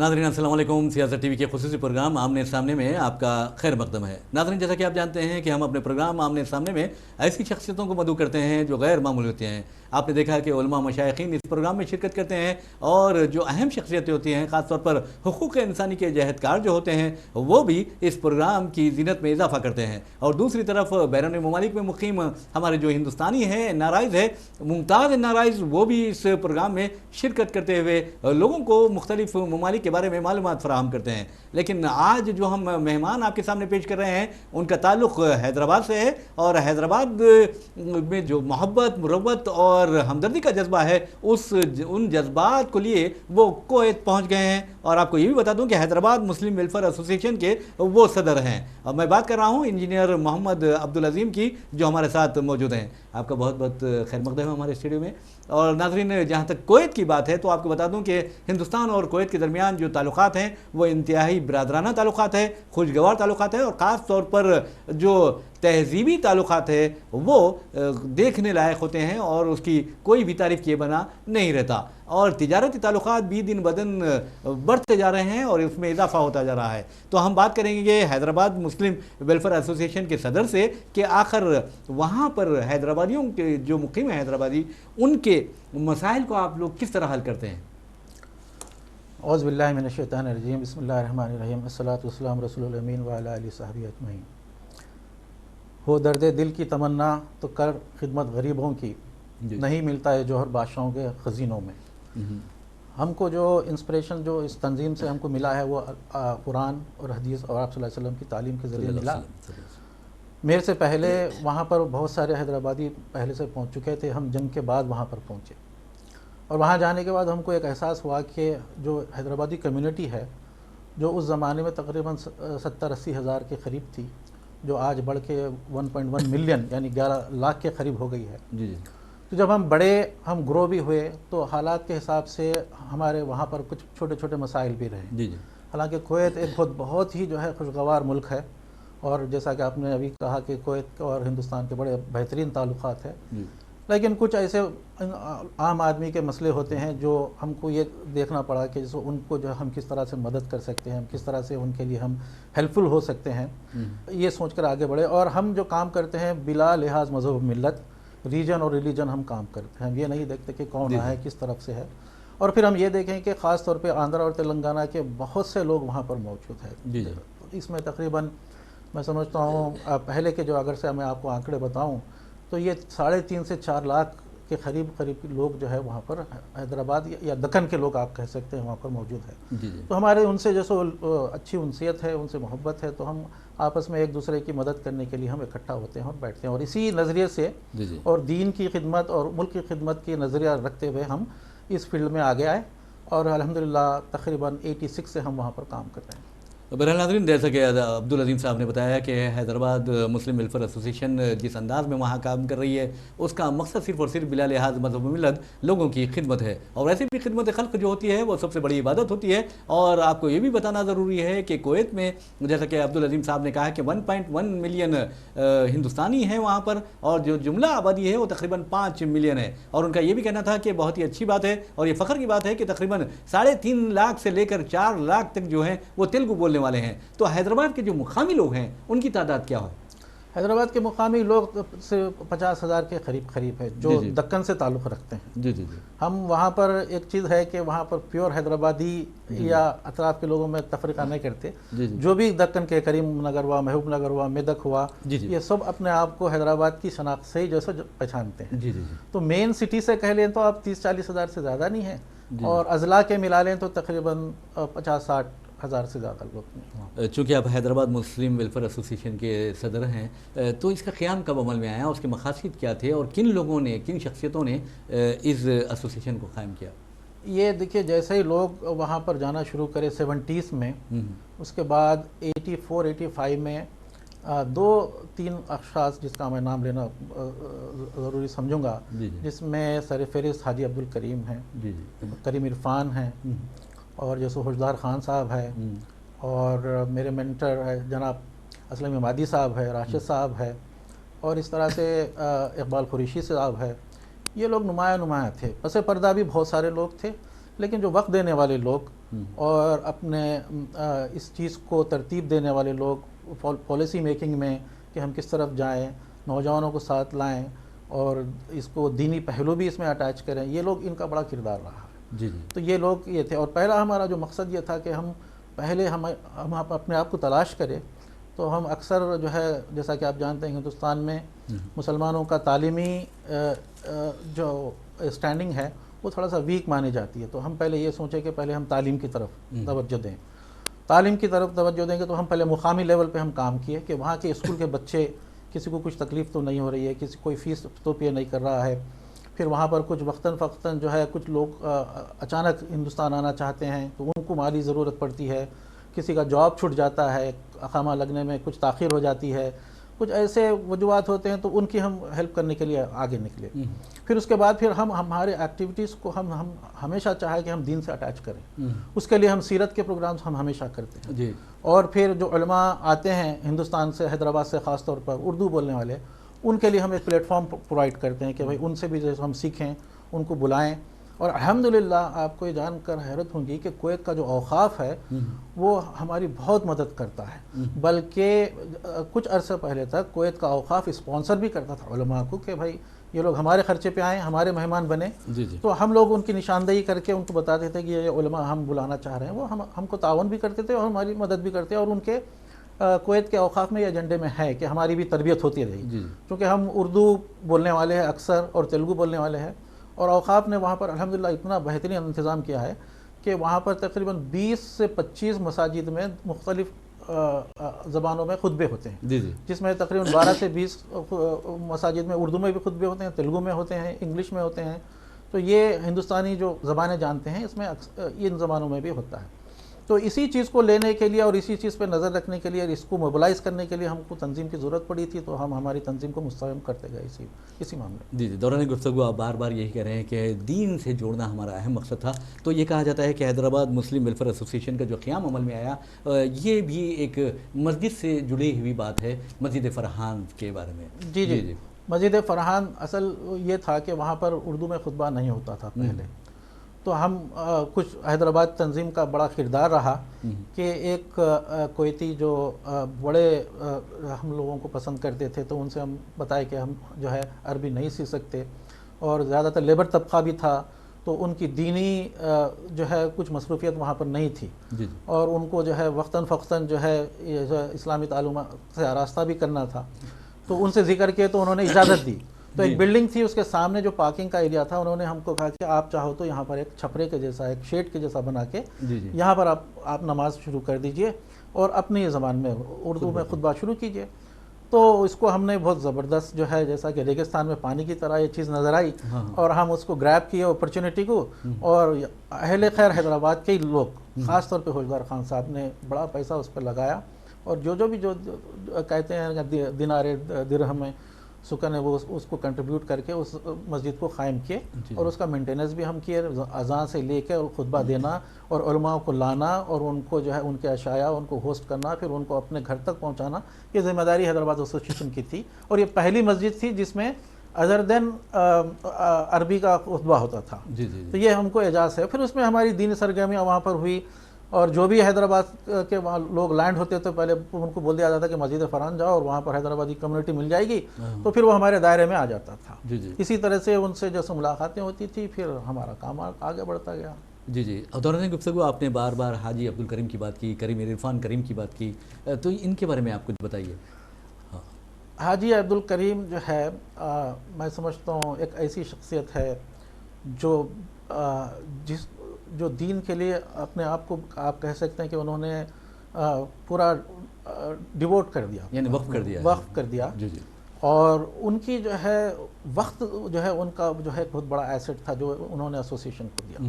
नाज़रीन अस्सलाम वालेकुम। सियासत टीवी के खुसूसी प्रोग्राम आमने सामने में आपका खैर मकदम है। नाज़रीन, जैसा कि आप जानते हैं कि हम अपने प्रोग्राम आमने सामने में ऐसी शख्सियतों को मदऊ करते हैं जो गैर मामूली होती हैं। आपने देखा कि उलमा मशाइखीन इस प्रोग्राम में शिरकत करते हैं और जो अहम शख्सियतें होती हैं, ख़ासतौर पर हुकूक़ इंसानी के जहदकार जो होते हैं, वो भी इस प्रोग्राम की ज़ीनत में इजाफा करते हैं। और दूसरी तरफ बैरून ममालिक में मुक़ीम हमारे जो हिंदुस्तानी हैं, एनआरआईज़ है, मुमताज़ एनआरआईज़, वो भी इस प्रोग्राम में शिरकत करते हुए लोगों को मुख्तलिफ ममालिक के बारे में मालूमात फ़राहम करते हैं। लेकिन आज जो हम मेहमान आपके सामने पेश कर रहे हैं, उनका ताल्लुक़ हैदराबाद से है और हैदराबाद में जो मोहब्बत, मुरव्वत और हमदर्दी का जज्बा है, उन जज्बात को लिए वो कुवैत पहुंच गए हैं। और आपको ये भी बता दूं कि हैदराबाद मुस्लिम वेलफेयर एसोसिएशन के वो सदर हैं। और मैं बात कर रहा हूं इंजीनियर मोहम्मद अब्दुल अज़ीम की, जो हमारे साथ मौजूद हैं। आपका बहुत बहुत खैर मक़दम है हमारे स्टूडियो में। और नाज़रीन, जहाँ तक कुवैत की बात है तो आपको बता दूं कि हिंदुस्तान और कुवैत के दरमियान जो ताल्लुक़ात हैं वो इंतहाई बिरादराना ताल्लुक़ात है, खुशगवार ताल्लुक़ात है। और ख़ास तौर पर जो तहज़ीबी ताल्लुक़ात है वो देखने लायक होते हैं और उसकी कोई भी तारीफ़ किए बना नहीं रहता। और तिजारती ताल्लुक़ात भी दिन ब दिन बढ़ते जा रहे हैं और उसमें इजाफा होता जा रहा है। तो हम बात करेंगे हैदराबाद मुस्लिम वेलफेयर एसोसिएशन के सदर से कि आखिर वहाँ पर हैदराबादियों के जो मुक़ीम है हैदराबादी, उनके मसाइल को आप लोग किस तरह हल करते हैं। औज़ु बिल्लाहि मिनश शैतानिर रजीम, बिस्मिल्लाहिर रहमानिर रहीम, अस्सलातु वस्सलामु रसूलिल अमीन व अला आलिहि सहबी अजमईन। हो दर्द दिल की तमन्ना तो कर खिदमत गरीबों की, नहीं मिलता है जौहर बादशाहों के ख़ज़ीनों में। हमको जो इंस्पिरेशन जो इस तंजीम से हमको मिला है वो कुरान और हदीस और आप सल्लल्लाहु अलैहि वसल्लम की तालीम के ज़रिए मिला। मेरे से पहले वहाँ पर बहुत सारे हैदराबादी पहले से पहुँच चुके थे। हम जंग के बाद वहाँ पर पहुँचे और वहाँ जाने के बाद हमको एक एहसास हुआ कि जो हैदराबादी कम्युनिटी है, जो उस ज़माने में तकरीबन 70-80 हज़ार के करीब थी, जो आज बढ़ के 1.1 मिलियन यानी 11 लाख के करीब हो गई है। जी। तो जब हम बड़े, हम ग्रो भी हुए तो हालात के हिसाब से हमारे वहाँ पर कुछ छोटे छोटे मसाइल भी रहे। जी। हालांकि कुवैत एक बहुत ही जो है खुशगवार मुल्क है और जैसा कि आपने अभी कहा कि कुवैत और हिंदुस्तान के बड़े बेहतरीन ताल्लुक़ात हैं, लेकिन कुछ ऐसे आम आदमी के मसले होते हैं जो हमको ये देखना पड़ा कि जैसे उनको जो हम किस तरह से मदद कर सकते हैं, किस तरह से उनके लिए हम हेल्पफुल हो सकते हैं, ये सोचकर आगे बढ़े। और हम जो काम करते हैं बिला लिहाज मज़हब, मिल्लत, रीजन और रिलीजन हम काम करते हैं। हम ये नहीं देखते कि कौन आया है, किस तरफ से है। और फिर हम ये देखें कि ख़ास तौर पे आंध्रा और तेलंगाना के बहुत से लोग वहाँ पर मौजूद हैं। तो इसमें तकरीबन मैं समझता हूँ पहले के जो, अगर से मैं आपको आंकड़े बताऊँ तो ये 3.5 से 4 लाख के करीब लोग जो है वहाँ पर हैदराबाद या दक्कन के लोग आप कह सकते हैं वहाँ पर मौजूद है। तो हमारे उनसे जैसे अच्छी उनसियत है, उनसे मोहब्बत है, तो हम आपस में एक दूसरे की मदद करने के लिए हम इकट्ठा होते हैं और बैठते हैं और इसी नज़रिए से और दीन की खिदमत और मुल्क की खिदमत की नज़रिया रखते हुए हम इस फील्ड में आगे आए और अल्हम्दुलिल्लाह तकरीबन 86 से हम वहाँ पर काम कर रहे हैं। बहरहाल नाज़रीन, जैसा कि अब्दुल अज़ीम साहब ने बताया कि हैदराबाद मुस्लिम वेलफेयर एसोसिएशन जिस अंदाज़ में वहाँ काम कर रही है, उसका मकसद सिर्फ़ और सिर्फ बिला लिहाज मज़हब मिल्लत लोगों की खिदमत है। और वैसे भी खिदमत खल्क़ जो होती है वो सबसे बड़ी इबादत होती है। और आपको ये भी बताना ज़रूरी है कि कुवैत में, जैसा कि अब्दुल अज़ीम साहब ने कहा कि 1.1 मिलियन हिंदुस्तानी हैं वहाँ पर और जो जुमला आबादी है वो तकरीबन 5 मिलियन है। और उनका ये भी कहना था कि बहुत ही अच्छी बात है और ये फ़ख्र की बात है कि तकरीबन 3.5 लाख से लेकर 4 लाख तक जो है वो तेलुगु बोलने वाले हैं। तो हैदराबाद के जो मुकामी लोग हैं उनकी तादाद क्या है? हैदराबाद के मुकामी लोग से 50,000 के करीब है जो दक्कन से ताल्लुक़ रखते हैं। जी। हम वहाँ पर एक चीज़ है कि वहाँ पर प्योर हैदराबादी या अतराफ़ के लोगों में तफरीक़ा नहीं करते। जो भी दक्कन के करीम नगर हुआ, महबूब नगर हुआ, मेदक हुआ, ये सब अपने आप को हैदराबाद की शनाख्त से ही जैसे पहचानते हैं। तो मेन सिटी से कह लें तो आप 30-40 हज़ार से ज़्यादा नहीं है और अज़ला के मिला लें तो तकरीबन 50-60 हज़ार से ज़्यादा लोग। चूँकि आप हैदराबाद मुस्लिम वेलफेयर एसोसिएशन के सदर हैं, तो इसका क़याम कब अमल में आया, उसके मक़ासद क्या थे और किन लोगों ने, किन शख्सियतों ने इस एसोसिएशन को क़ायम किया? ये देखिए, जैसे ही लोग वहाँ पर जाना शुरू करे 70s में, उसके बाद 84-85 में 2-3 अख़शास जिसका मैं नाम लेना ज़रूरी समझूंगा, जिसमें सरफ़हरिस्त हाजी अब्दुल करीम हैं, करीम इरफान हैं और जैसे होशदार ख़ान साहब है और मेरे मेंटर है जनाब असलम इमादी साहब है, राशिद साहब है और इस तरह से इकबाल कुरैशी साहब है। ये लोग नुमाया थे। पस पर्दा भी बहुत सारे लोग थे, लेकिन जो वक्त देने वाले लोग और अपने इस चीज़ को तरतीब देने वाले लोग, पॉलिसी मेकिंग में कि हम किस तरफ जाएं, नौजवानों को साथ लाएं और इसको दीनी पहलू भी इसमें अटैच करें, ये लोग, इनका बड़ा किरदार रहा है। जी जी। तो ये लोग ये थे। और पहला हमारा जो मकसद ये था कि हम पहले हम अपने आप को तलाश करें। तो हम अक्सर जो है, जैसा कि आप जानते हैं, हिंदुस्तान में मुसलमानों का तालीमी जो स्टैंडिंग है वो थोड़ा सा वीक मानी जाती है। तो हम पहले ये सोचे कि पहले हम तालीम की तरफ तवज्जो दें। तालीम की तरफ तवज्जो देंगे तो हम पहले मुकामी लेवल पे हम काम किए कि वहाँ के स्कूल के बच्चे, किसी को कुछ तकलीफ़ तो नहीं हो रही है, किसी कोई फ़ीस तो पे नहीं कर रहा है। फिर वहाँ पर कुछ वक्तन फ़क्तन जो है कुछ लोग अचानक हिंदुस्तान आना चाहते हैं तो उनको माली ज़रूरत पड़ती है, किसी का जॉब छूट जाता है, अकामा लगने में कुछ ताख़ीर हो जाती है, कुछ ऐसे वजूहात होते हैं, तो उनकी हम हेल्प करने के लिए आगे निकले। फिर उसके बाद फिर हम हमारे एक्टिविटीज़ को हम हमेशा चाहे कि हम दीन से अटैच करें। उसके लिए हम सीरत के प्रोग्राम्स हम हमेशा करते हैं जी। और फिर जो उलमा आते हैं हिंदुस्तान से, हैदराबाद से ख़ास तौर पर उर्दू बोलने वाले, उनके लिए हम एक प्लेटफॉर्म प्रोवाइड करते हैं कि भाई उनसे भी जैसे हम सीखें, उनको बुलाएं। और अल्हम्दुलिल्लाह आपको ये जानकर हैरत होगी कि कुवैत का जो औक़ाफ़ है वो हमारी बहुत मदद करता है। बल्कि कुछ अरसे पहले तक कुवैत का औक़ाफ़ स्पॉन्सर भी करता था उलमा को कि भाई ये लोग हमारे ख़र्चे पे आएँ, हमारे मेहमान बने। जी जी। तो हम लोग उनकी निशानदेही करके उनको बताते थे कि ये उलमा हम बुलाना चाह रहे हैं। वो हमको तावन भी करते थे और हमारी मदद भी करते, और उनके कुवैत के औक़ाफ़ में ये एजेंडे में है कि हमारी भी तरबियत होती रहेगी, क्योंकि हम उर्दू बोलने वाले हैं अक्सर और तेलुगु बोलने वाले हैं। और औक़ाफ़ ने वहाँ पर अल्हम्दुलिल्लाह इतना बेहतरीन इंतज़ाम किया है कि वहाँ पर तकरीबन 20 से 25 मसाजिद में मुख्तलिफ़ ज़बानों में खुतबे होते हैं। जी जी। जिसमें तकरीबन 12 से 20 मसाजिद में उर्दू में भी खुतबे होते हैं, तेलुगु में होते हैं, इंग्लिश में होते हैं। तो ये हिंदुस्तानी जो ज़बानें जानते हैं इसमें इन ज़बानों में भी होता है। तो इसी चीज़ को लेने के लिए और इसी चीज़ पर नज़र रखने के लिए और इसको मोबिलाइज़ करने के लिए हमको तंजीम की ज़रूरत पड़ी थी। तो हम हमारी तंजीम को मुस्तहकम करते गए इसी मामले। जी जी। दौरान गुफ्तगू आप बार बार यही कह रहे हैं कि दीन से जोड़ना हमारा अहम मकसद था। तो ये कहा जाता है कि हैदराबाद मुस्लिम वेलफेयर एसोसिएशन का जो क़याम अमल में आया, ये भी एक मस्जिद से जुड़ी हुई बात है, मस्जिद फ़रहान के बारे में। जी जी जी। मस्जिद फ़रहान असल ये था कि वहाँ पर उर्दू में खुतबा नहीं होता था पहले। तो हम कुछ हैदराबाद तंजीम का बड़ा किरदार रहा कि एक कुवैती जो बड़े हम लोगों को पसंद करते थे, तो उनसे हम बताए कि हम जो है अरबी नहीं सीख सकते और ज़्यादातर लेबर तबका भी था, तो उनकी दीनी जो है कुछ मसरूफियत वहाँ पर नहीं थी जी। और उनको जो है वक्तन फ़क्तन जो है इस्लामी ताल्लुमात से आरास्ता भी करना था। तो उनसे जिक्र किए तो उन्होंने इजाज़त दी। तो एक बिल्डिंग थी, उसके सामने जो पार्किंग का एरिया था, उन्होंने हमको कहा कि आप चाहो तो यहाँ पर एक छपरे के जैसा, एक शेड के जैसा बना के यहाँ पर आप नमाज शुरू कर दीजिए और अपनी ज़बान में उर्दू में खुतबा शुरू कीजिए। तो इसको हमने बहुत ज़बरदस्त जो है, जैसा कि रेगिस्तान में पानी की तरह ये चीज़ नज़र आई और हम उसको ग्रैब किए अपॉर्चुनिटी को। और अहले खैर हैदराबाद के लोग, ख़ास तौर पर होशगार खान साहब ने बड़ा पैसा उस पर लगाया और जो कहते हैं दिनारे दिरहम में सुकन है, वो उसको कंट्रीब्यूट करके उस मस्जिद को क़ायम किए और उसका मेंटेनेंस भी हम किए, अज़ान से लेके और खुतबा देना और उलमा को लाना और उनको जो है उनके अशाया उनको होस्ट करना, फिर उनको अपने घर तक पहुंचाना, ये ज़िम्मेदारी हैदराबाद एसोसिएशन की थी। और ये पहली मस्जिद थी जिसमें अदर देन अरबी का खुतबा होता था जी जी। तो ये हमको एजाज़ है। फिर उसमें हमारी दीनी सरगर्मियाँ वहाँ पर हुई और जो भी हैदराबाद के वहाँ लोग लैंड होते थे पहले उनको बोल दिया जाता था कि मस्जिद फ़रहान जाओ और वहाँ पर हैदराबादी कम्युनिटी मिल जाएगी, तो फिर वो हमारे दायरे में आ जाता था जी जी। इसी तरह से उनसे जैसे मुलाकातें होती थी, फिर हमारा काम आगे बढ़ता गया जी जी। और दौरान गुफ्तगू आपने बार बार हाजी अब्दुल करीम की बात की, करीम इरफान करीम की बात की, तो इनके बारे में आप कुछ बताइए। हाँ, हाजी अब्दुल करीम जो है मैं समझता हूँ एक ऐसी शख्सियत है जो दीन के लिए अपने आप को आप कह सकते हैं कि उन्होंने पूरा डिवोट कर दिया, यानी वक्फ कर दिया जी जी। और उनकी जो है वक्त जो है उनका जो है बहुत बड़ा एसेट था जो उन्होंने एसोसिएशन को दिया।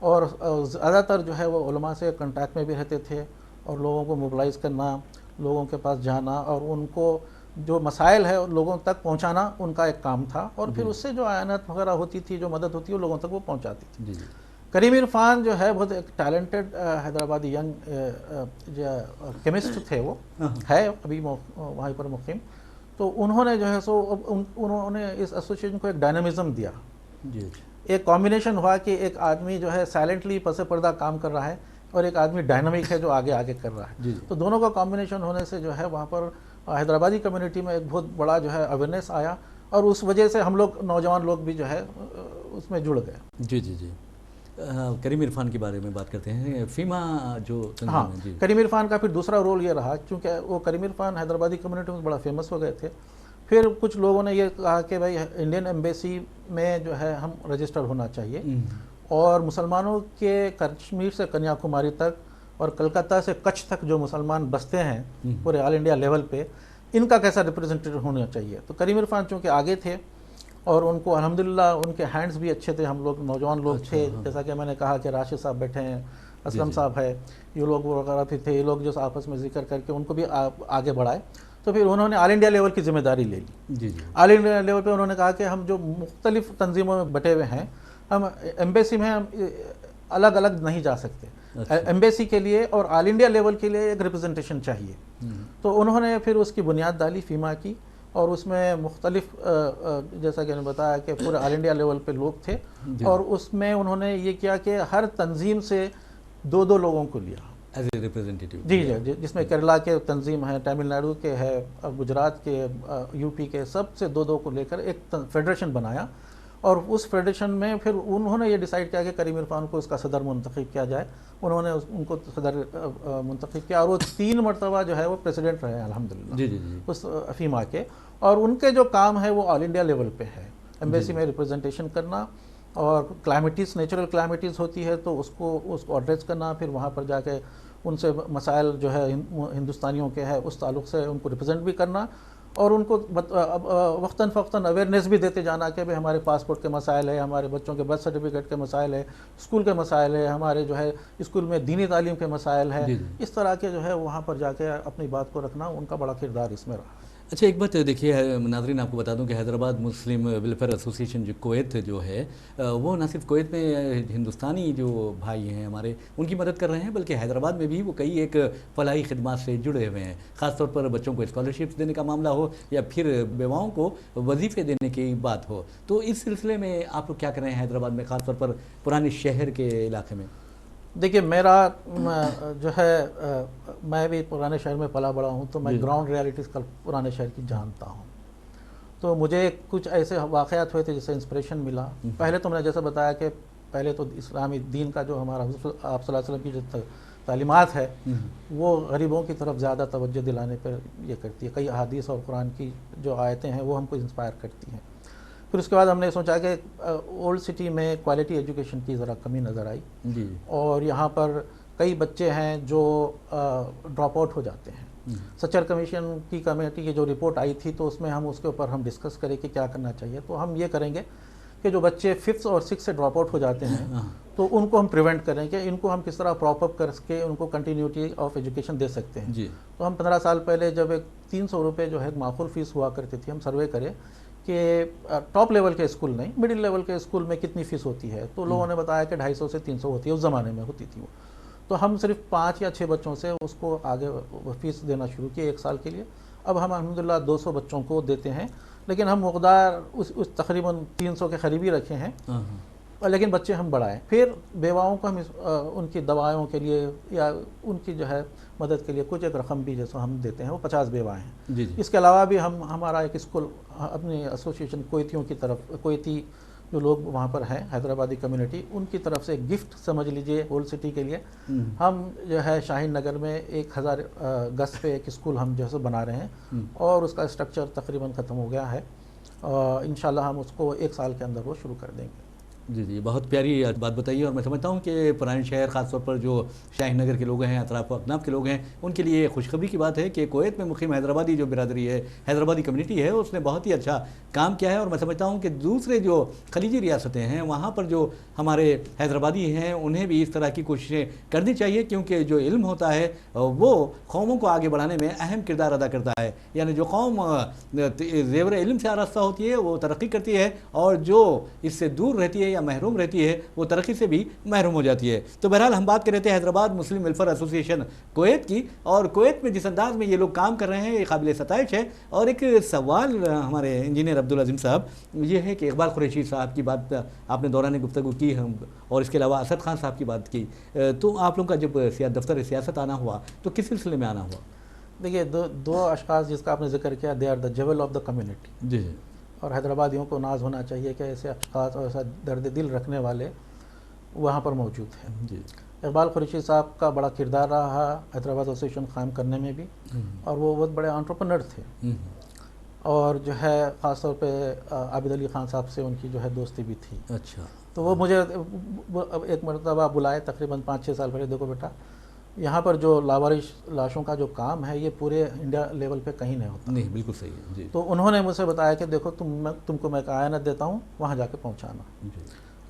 और ज़्यादातर जो है वो उलमा से कांटेक्ट में भी रहते थे और लोगों को मोबिलाइज़ करना, लोगों के पास जाना और उनको जो मसाइल है लोगों तक पहुंचाना उनका एक काम था। और फिर उससे जो आयनत वगैरह होती थी, जो मदद होती है, वो लोगों तक वो पहुंचाती थी जी। करीम इरफान जो है बहुत एक टैलेंटेड हैदराबादी यंग केमिस्ट थे, वो है अभी वहीं पर मुकीम। तो उन्होंने जो है सो उन्होंने इस एसोसिएशन को एक डायनामिज़म दिया जी। एक कॉम्बिनेशन हुआ कि एक आदमी जो है साइलेंटली पसे पर्दा काम कर रहा है और एक आदमी डायनामिक है जो आगे आगे कर रहा है। जी। तो दोनों का कॉम्बिनेशन होने से जो है वहाँ पर हैदराबादी कम्युनिटी में एक बहुत बड़ा जो है अवेयरनेस आया और उस वजह से हम लोग नौजवान लोग भी जो है उसमें जुड़ गए। जी जी जी। करीम इरफान के बारे में बात करते हैं। फीमा जो तंजीम हाँ, है, जी। करीम इरफान का फिर दूसरा रोल ये रहा, क्योंकि वो करीम इरफान हैदराबादी कम्युनिटी में बड़ा फेमस हो गए थे। फिर कुछ लोगों ने ये कहा कि भाई इंडियन एम्बेसी में जो है हम रजिस्टर होना चाहिए और मुसलमानों के कश्मीर से कन्याकुमारी तक और कलकत्ता से कच्छ तक जो मुसलमान बसते हैं पूरे ऑल इंडिया लेवल पे, इनका कैसा रिप्रेजेंटेटिव होना चाहिए। तो करीम इरफान चूँकि आगे थे और उनको अल्हम्दुलिल्लाह उनके हैंड्स भी अच्छे थे, हम लोग नौजवान लोग थे, जैसा कि मैंने कहा कि राशिद साहब बैठे हैं, असलम साहब है, ये लोग वगैरह भी थे, ये लोग जो आपस में जिक्र करके उनको भी आगे बढ़ाए। तो फिर उन्होंने ऑल इंडिया लेवल की जिम्मेदारी ले ली। जी जी। ऑल इंडिया लेवल पे उन्होंने कहा कि हम जो मुख्तलिफ तंजीमों में बटे हुए हैं, हम एम्बेसी में हम अलग अलग नहीं जा सकते। एम्बेसी के लिए और ऑल इंडिया लेवल के लिए एक रिप्रेजेंटेशन चाहिए। तो उन्होंने फिर उसकी बुनियाद डाली फीमा की, और उसमें मुख्तलिफ जैसा कि मैंने बताया कि पूरे ऑल इंडिया लेवल पे लोग थे, और उसमें उन्होंने ये किया कि हर तंजीम से दो दो लोगों को लिया एज ए रिप्रेजेंटेटिव। जी जी, जिसमें केरला के तंजीम है, तमिलनाडु के है, गुजरात के, यूपी के, सब से दो दो को लेकर एक फेडरेशन बनाया। और उस फेडरेशन में फिर उन्होंने ये डिसाइड किया कि करीम इरफान को उसका सदर मुंतखब किया जाए। उन्होंने उनको सदर मुंतखब किया और वो 3 मरतबा जो है वो प्रेसिडेंट रहे अल्हम्दुलिल्लाह जी जी जी। उस फीमा के। और उनके जो काम है वो ऑल इंडिया लेवल पे है, एम्बेसी में रिप्रेजेंटेशन करना, और क्लाइमेटीज़, नेचुरल क्लाइमेटीज़ होती है तो उसको एड्रेस करना, फिर वहाँ पर जाके उनसे मसाइल जो है हिंदुस्तानियों के है उस ताल्लुक़ से उनको रिप्रेजेंट भी करना, और उनको वक्तन फ़क्तन अवेयरनेस भी देते जाना कि भाई हमारे पासपोर्ट के मसाइल है, हमारे बच्चों के बर्थ सर्टिफिकेट के मसाइल है, स्कूल के मसाइल है, हमारे जो है स्कूल में दीनी तालीम के मसाइल है। इस तरह के जो है वहाँ पर जाके अपनी बात को रखना, उनका बड़ा किरदार इसमें रहा। अच्छा, एक बात देखिए नाज़रीन, आपको बता दूं कि हैदराबाद मुस्लिम वेलफेयर एसोसिएशन जो कुवैत जो है, वो न सिर्फ कुवैत में हिंदुस्तानी जो भाई हैं हमारे उनकी मदद कर रहे हैं, बल्कि हैदराबाद में भी वो कई एक फलाही खिदमात से जुड़े हुए हैं। ख़ासतौर पर बच्चों को स्कॉलरशिप्स देने का मामला हो या फिर बेवाओं को वजीफ़े देने की बात हो। तो इस सिलसिले में आप लोग क्या कर रहे हैं हैदराबाद में, ख़ासतौर पर पुराने शहर के इलाके में? देखिए, मेरा जो है मैं भी पुराने शहर में पला बड़ा हूँ, तो मैं ग्राउंड रियलिटीज़ का पुराने शहर की जानता हूँ। तो मुझे कुछ ऐसे वाक़यात हुए थे जिससे इंस्पिरेशन मिला। पहले तो मैंने जैसे बताया कि पहले तो इस्लामी दीन का जो हमारा आप सल्लल्लाहु अलैहि वसल्लम की जो तालीमात है वो गरीबों की तरफ ज़्यादा तवज्जो दिलाने पर ये करती है। कई अहादीस और कुरान की जो आयतें हैं वो हमको इंस्पायर करती हैं। फिर उसके बाद हमने सोचा कि ओल्ड सिटी में क्वालिटी एजुकेशन की ज़रा कमी नज़र आई जी। और यहाँ पर कई बच्चे हैं जो ड्रॉप आउट हो जाते हैं। सच्चर कमीशन की कमेटी की जो रिपोर्ट आई थी तो उसमें हम उसके ऊपर हम डिस्कस करें कि क्या करना चाहिए। तो हम ये करेंगे कि जो बच्चे 5th और 6th से ड्रॉप आउट हो जाते हैं तो उनको हम प्रिवेंट करें कि इनको हम किस तरह प्रॉप अप करके उनको कंटिन्यूटी ऑफ एजुकेशन दे सकते हैं जी। तो हम 15 साल पहले जब एक 300 रुपये जो है माकूल फ़ीस हुआ करती थी, हम सर्वे करें कि टॉप लेवल के स्कूल नहीं, मिडिल लेवल के स्कूल में कितनी फ़ीस होती है। तो लोगों ने बताया कि 250 से 300 होती है, उस ज़माने में होती थी वो। तो हम सिर्फ 5 या 6 बच्चों से उसको आगे फ़ीस देना शुरू किए 1 साल के लिए। अब हम अल्हम्दुलिल्लाह 200 बच्चों को देते हैं, लेकिन हम मकदार उस तकरीबन 300 के करीबी रखे हैं, लेकिन बच्चे हम बढ़ाएं। फिर बेवाओं को हम उनकी दवाओं के लिए या उनकी जो है मदद के लिए कुछ एक रकम भी जैसा हम देते हैं, वो 50 बेवाएँ हैं जी। इसके अलावा भी हमारा एक स्कूल अपनी एसोसिएशन कुवैतियों की तरफ, कुवैती जो लोग वहाँ पर हैं हैदराबादी कम्युनिटी, उनकी तरफ से गिफ्ट समझ लीजिए ओल्ड सिटी के लिए हम जो है शाहीन नगर में 1000 गज पे एक स्कूल हम जो है बना रहे हैं और उसका स्ट्रक्चर तकरीबन ख़त्म हो गया है। इंशाल्लाह हम उसको 1 साल के अंदर वो शुरू कर देंगे। जी जी, बहुत प्यारी बात बताइए। और मैं समझता हूँ कि पुराने शहर ख़ासतौर पर जो शाहीन नगर के लोग हैं, अतराफ़ अकनाफ के लोग हैं, उनके लिए खुशखबरी की बात है कि कुवैत में मुक़ीम हैदराबादी जो बिरादरी है, हैदराबादी कम्युनिटी है, उसने बहुत ही अच्छा काम किया है। और मैं समझता हूँ कि दूसरे जो खलीजी रियासतें हैं वहाँ पर जो हमारे हैदराबादी हैं उन्हें भी इस तरह की कोशिशें करनी चाहिए, क्योंकि जो इल्म होता है वो कौमों को आगे बढ़ाने में अहम किरदार अदा करता है। यानी जो कौम ज़ेवर इल्म से आरास्ता होती है वो तरक्की करती है, और जो इससे दूर रहती है या महरूम रहती है वो तरक्की से भी महरूम हो जाती है। तो बहरहाल हम बात कर रहे थे हैदराबाद मुस्लिम वेलफेयर एसोसिएशन कुवैत की, और कुवैत में जिस अंदाज में ये लोग काम कर रहे हैं ये काबिल सताइश है। और एक सवाल हमारे इंजीनियर अब्दुल अजीम साहब, ये है कि इकबाल कुरैशी साहब की बात आपने दौरान गुफ्तगू की हम, और इसके अलावा असद खान साहब की बात की, तो आप लोगों का जब दफ्तर सियासत आना हुआ तो किस सिलसिले में आना हुआ? देखिए, दो अशखास जिसका आपने जिक्र किया, they are the jewel of the community. जी जी। और हैदराबादियों को नाज होना चाहिए कि ऐसे अशखास और ऐसा दर्द दिल रखने वाले वहाँ पर मौजूद हैं। जी। इकबाल कुरैशी साहब का बड़ा किरदार रहा हैदराबाद एसोसिएशन कायम करने में भी, और वो बहुत बड़े एंटरप्रेन्योर थे, और जो है ख़ास तौर पे आबिद अली ख़ान साहब से उनकी जो है दोस्ती भी थी। अच्छा। तो वो मुझे एक मरतबा बुलाए तकरीबन 5-6 साल पहले, देखो बेटा यहाँ पर जो लावारिश लाशों का जो काम है ये पूरे इंडिया लेवल पे कहीं नहीं होता। नहीं, बिल्कुल सही है जी। तो उन्होंने मुझसे बताया कि देखो तुमको मैं आयनत देता हूँ, वहाँ जाके पहुँचाना।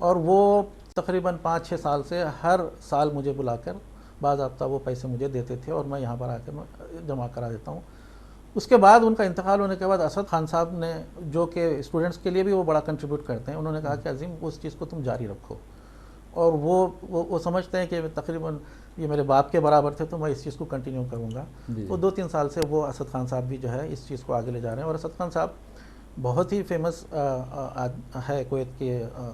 और वो तकरीबन 5-6 साल से हर साल मुझे बुलाकर बाज़ाब्ता वो पैसे मुझे देते थे, और मैं यहाँ पर आकर मैं जमा करा देता हूँ। उसके बाद उनका इंतकाल होने के बाद असद खान साहब ने, जो कि स्टूडेंट्स के लिए भी वो बड़ा कंट्रीब्यूट करते हैं, उन्होंने कहा कि अजीम उस चीज़ को तुम जारी रखो। और वो समझते हैं कि तकरीबन ये मेरे बाप के बराबर थे, तो मैं इस चीज़ को कंटिन्यू करूँगा। तो 2-3 साल से वो असद खान साहब भी जो है इस चीज़ को आगे ले जा रहे हैं। और असद खान साहब बहुत ही फेमस है कुवैत के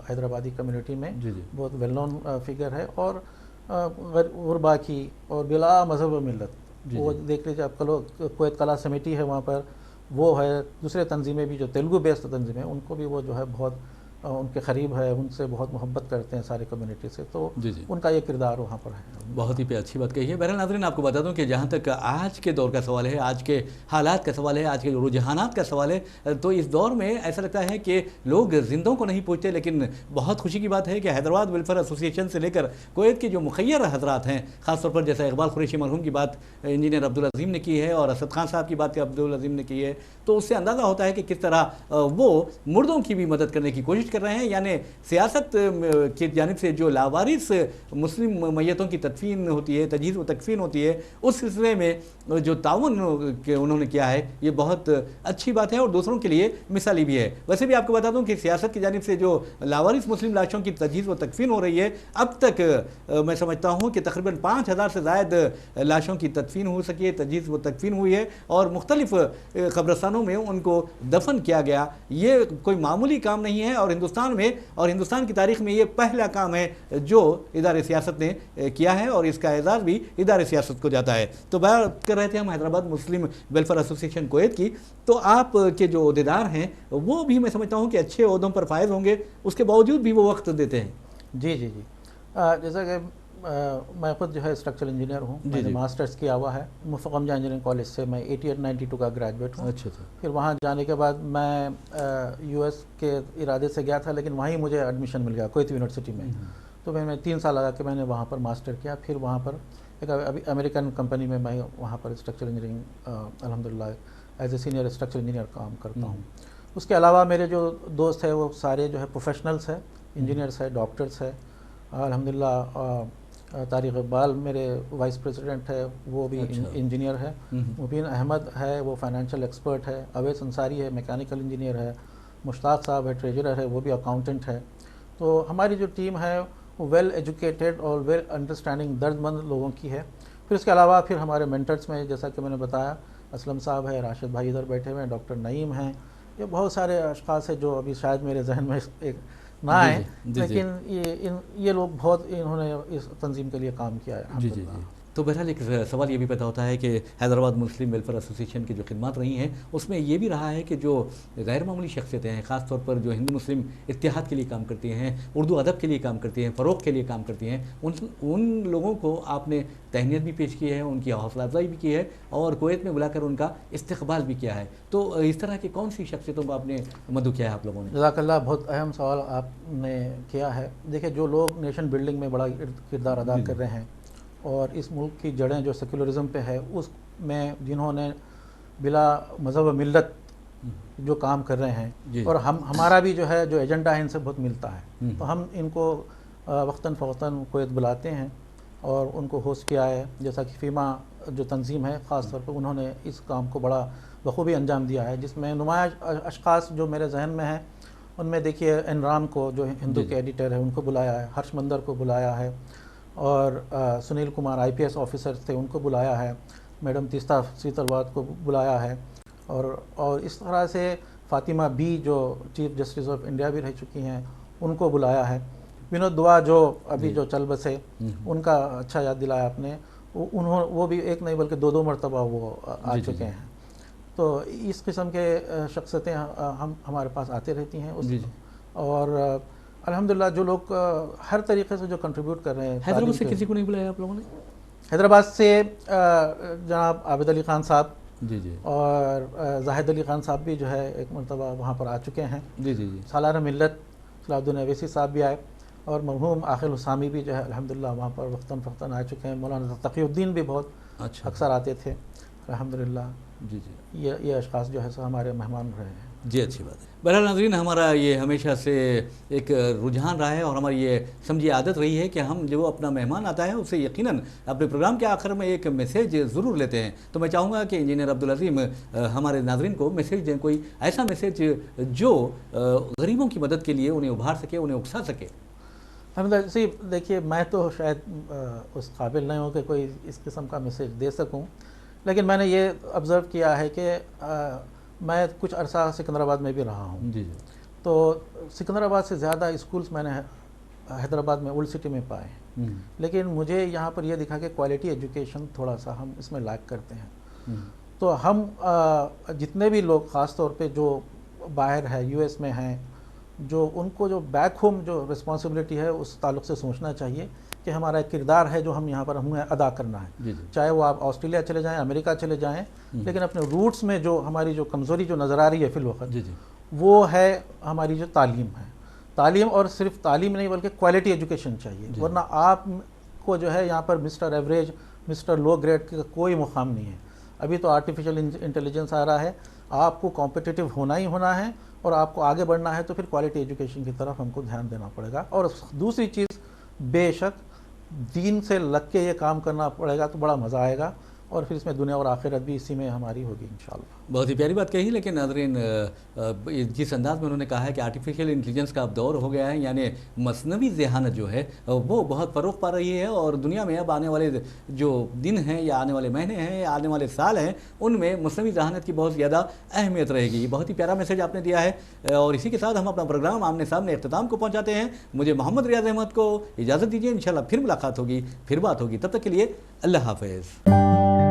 हैदराबादी कम्युनिटी में, जी जी। बहुत वेल नोन फिगर है, और गुरबा की और बिला मजहब व मिल्लत, वो देख लीजिए आप, कुवैत कला समिति है वहाँ पर, वो है, दूसरे तंजीमें भी जो तेलुगु बेस्ड तंजीमें, उनको भी वो जो है बहुत उनके करीब है, उनसे बहुत मोहब्बत करते हैं सारे कम्युनिटी से। तो जी जी। उनका ये किरदार वहाँ पर है। बहुत ही अच्छी बात कही है। बहरहाल नाज़रीन, आपको बता दूं कि जहाँ तक आज के दौर का सवाल है, आज के हालात का सवाल है, आज के रुझानात का सवाल है, तो इस दौर में ऐसा लगता है कि लोग जिंदों को नहीं पूछते। लेकिन बहुत खुशी की बात है कि हैदराबाद वेलफेयर एसोसिएशन से लेकर कुवैत के जो मुखय्यर हजरात हैं, ख़ासतौर पर जैसा इकबाल कुरैशी मरहूम की बात इंजीनियर अब्दुल अजीम ने की है, और असद खान साहब की बात अब्दुल अजीम ने की है, तो उससे अंदाज़ा होता है कि किस तरह वो मुर्दों की भी मदद करने की कोशिश कर रहे हैं। यानी सियासत की जानिब से जो लावारिस मुस्लिम मैयतों की तदफीन होती है, तजहीज़ व तकफीन होती है, उस सिलसिले में जो ताउन उन्होंने किया है ये बहुत अच्छी बात है और दूसरों के लिए मिसाली भी है। वैसे भी आपको बता दूं कि सियासत की जानिब से जो लावारिस मुस्लिम लाशों की तजहीज़ व तकफीन हो रही है, अब तक मैं समझता हूँ कि तकरीबन 5000 से ज़ायद लाशों की तदफीन हो सकी है, तजहीज़ व तकफीन हुई है, और मुख्तलिफ कब्रस्तानों में उनको दफन किया गया। ये कोई मामूली काम नहीं है, और हिंदुस्तान में और हिंदुस्तान की तारीख में ये पहला काम है जो इदारे सियासत ने किया है, और इसका एजाज़ भी इदारे सियासत को जाता है। तो बात कर रहे थे हम हैदराबाद मुस्लिम वेलफेयर एसोसिएशन कुवैत की, तो आप के जो अहदेदार हैं वो भी मैं समझता हूँ कि अच्छे ओहदों पर फायज होंगे, उसके बावजूद भी वो वक्त देते हैं। जी जी जी। जैसा कि मैं खुद जो है स्ट्रक्चरल इंजीनियर हूँ, मैंने मास्टर्स किया हुआ है मुफ्त गमजा इंजीनियरिंग कॉलेज से। मैं 88-92 का ग्रेजुएट हूँ। अच्छा। फिर वहाँ जाने के बाद मैं यूएस के इरादे से गया था, लेकिन वहीं मुझे एडमिशन मिल गया कुवैत यूनिवर्सिटी में। तो मैंने 3 साल लगा के मैंने वहाँ पर मास्टर किया। फिर वहाँ पर एक अभी अमेरिकन कंपनी में मैं वहाँ पर स्ट्रक्चरल इंजीनियरिंग अल्हम्दुलिल्लाह as a senior structural engineer काम करता हूँ। उसके अलावा मेरे जो दोस्त हैं वो सारे जो है प्रोफेशनल्स हैं, इंजीनियर्स हैं, डॉक्टर्स हैं। अल्हम्दुलिल्लाह तारिक इकबाल मेरे वाइस प्रेसिडेंट है, वो भी इंजीनियर है। मुबीन अहमद है, वो फाइनेंशियल एक्सपर्ट है। अवैस अंसारी है, मैकेनिकल इंजीनियर है। मुश्ताक साहब है, ट्रेजरर है, वो भी अकाउंटेंट है। तो हमारी जो टीम है वो वेल एजुकेटेड और वेल अंडरस्टैंडिंग दर्दमंद लोगों की है। फिर उसके अलावा फिर हमारे मेंटर्स में जैसा कि मैंने बताया, असलम साहब है, राशिद भाई इधर बैठे हुए हैं, डॉक्टर नईम हैं, ये बहुत सारे अशखास हैं जो अभी शायद मेरे जहन में एक ना आए, लेकिन ये लोग बहुत इन्होंने इस तंजीम के लिए काम किया है। जी जी जी। तो बहरहाल एक सवाल ये भी पैदा होता है कि हैदराबाद मुस्लिम वेलफेयर एसोसिएशन की जो खिदमत रही हैं उसमें ये भी रहा है कि जो गैर मामूली शख्सियतें हैं, ख़ास तौर पर जो हिंदू मुस्लिम इत्तेहाद के लिए काम करती हैं, उर्दू अदब के लिए काम करती हैं, फ़रोग़ के लिए काम करती हैं, उन लोगों को आपने तहनीत भी पेश की है, उनकी हौसला अफजाई भी की है, और कुवैत में बुलाकर उनका इस्तकबाल भी किया है। तो इस तरह की कौन सी शख्सियतों को आपने मदु किया है आप लोगों ने? जज़ाकल्लाह, बहुत अहम सवाल आपने किया है। देखिए, जो लोग नेशन बिल्डिंग में बड़ा किरदार अदा कर रहे हैं और इस मुल्क की जड़ें जो सेकुलरिज्म पे है उसमें जिन्होंने बिला मज़हब मिल्लत जो काम कर रहे हैं, और हमारा भी जो है जो एजेंडा है इनसे बहुत मिलता है, तो हम इनको वक्तन फ़वक्तन कुवैत बुलाते हैं और उनको होस्ट किया है। जैसा कि फीमा जो तंजीम है ख़ास तौर पर उन्होंने इस काम को बड़ा बखूबी अंजाम दिया है, जिसमें नुमाया अशख़ास जो मेरे जहन में हैं उनमें देखिए एनराम को, जो हिंदू के एडिटर है, उनको बुलाया है, हर्ष मंदर को बुलाया है, और सुनील कुमार IPS ऑफिसर थे, उनको बुलाया है, मैडम तीस्ता सीतलवाद को बुलाया है, और इस तरह से फातिमा बी जो चीफ जस्टिस ऑफ इंडिया भी रह चुकी हैं, उनको बुलाया है। विनोद दुआ जो अभी जो चल बसे, उनका अच्छा याद दिलाया आपने, वो भी एक नहीं बल्कि 2 मरतबा वो आ चुके हैं। तो इस किस्म के शख्सियतें हम हमारे पास आते रहती हैं और अल्हम्दुलिल्लाह जो लोग हर तरीके से जो कंट्रीब्यूट कर रहे हैं। हैदराबाद से किसी को नहीं बुलाया आप लोगों ने? हैदराबाद से जनाब आबिद अली खान साहब जी और जाहिद अली खान साहब भी जो है एक मरतबा वहाँ पर आ चुके हैं। जी सालाना मिल्लत सलाहुद्दीन अवैसी साहब भी आए, और मरहूम आखिल हुसामी भी जो है अल्हम्दुलिल्लाह वहाँ पर वक्तन फ़क्तन आ चुके हैं। मौलाना तक़ीउद्दीन भी बहुत अच्छा अक्सर आते थे अल्हम्दुलिल्लाह। जी ये अशख़ास जो है सो हमारे मेहमान रहे हैं। जी, अच्छी बात है। बहरहाल नाज़रीन, हमारा ये हमेशा से एक रुझान रहा है और हमारी ये समझिए आदत रही है कि हम जो अपना मेहमान आता है उससे यकीनन अपने प्रोग्राम के आखिर में एक मैसेज ज़रूर लेते हैं। तो मैं चाहूँगा कि इंजीनियर अब्दुल अज़ीम हमारे नाज़रीन को मैसेज दें, कोई ऐसा मैसेज जो गरीबों की मदद के लिए उन्हें उभार सके, उन्हें उकसा सके। जी देखिए, मैं तो शायद उस काबिल नहीं हूँ कि कोई इस किस्म का मैसेज दे सकूँ, लेकिन मैंने ये ऑब्ज़र्व किया है कि मैं कुछ अरसा सिकंदराबाद में भी रहा हूँ। जी तो सिकंदराबाद से ज़्यादा स्कूल्स मैंने हैदराबाद में ओल्ड सिटी में पाए, लेकिन मुझे यहाँ पर यह दिखा कि क्वालिटी एजुकेशन थोड़ा सा हम इसमें लैक करते हैं। तो हम जितने भी लोग ख़ास तौर पे जो बाहर है, US में हैं, जो उनको जो बैक होम जो रिस्पॉन्सिबिलिटी है उस ताल्लुक़ से सोचना चाहिए कि हमारा एक किरदार है जो हम यहाँ पर हमें अदा करना है। चाहे वो आप ऑस्ट्रेलिया चले जाएं, अमेरिका चले जाएं, लेकिन अपने रूट्स में जो हमारी जो कमज़ोरी जो नज़र आ रही है फ़िलवक़्त, वो है हमारी जो तालीम है। तालीम, और सिर्फ तालीम नहीं बल्कि क्वालिटी एजुकेशन चाहिए, वरना आपको जो है यहाँ पर mister average, mister low grade का कोई मुकाम नहीं है। अभी तो आर्टिफिशियल इंटेलिजेंस आ रहा है, आपको कॉम्पिटिटिव होना ही होना है और आपको आगे बढ़ना है, तो फिर क्वालिटी एजुकेशन की तरफ हमको ध्यान देना पड़ेगा। और दूसरी चीज़, बेशक दीन से लग के ये काम करना पड़ेगा तो बड़ा मज़ा आएगा, और फिर इसमें दुनिया और आखिरत भी इसी में हमारी होगी इंशाअल्लाह। बहुत ही प्यारी बात कही, लेकिन नाज़रीन जिस अंदाज में उन्होंने कहा है कि आर्टिफिशियल इंटेलिजेंस का अब दौर हो गया है, यानी मसनवी ज़हानत जो है वो बहुत फ़रोग़ पा रही है, और दुनिया में अब आने वाले जो दिन हैं या आने वाले महीने हैं या आने वाले साल हैं, उनमें मसनवी ज़हानत की बहुत ज़्यादा अहमियत रहेगी। बहुत ही प्यारा मैसेज आपने दिया है, और इसी के साथ हम अपना प्रोग्राम आमने सामने इख्तिताम को पहुँचाते हैं। मुझे मोहम्मद रियाज़ अहमद को इजाज़त दीजिए, इंशाअल्लाह फिर मुलाकात होगी, फिर बात होगी। तब तक के लिए अल्लाह हाफ़िज़।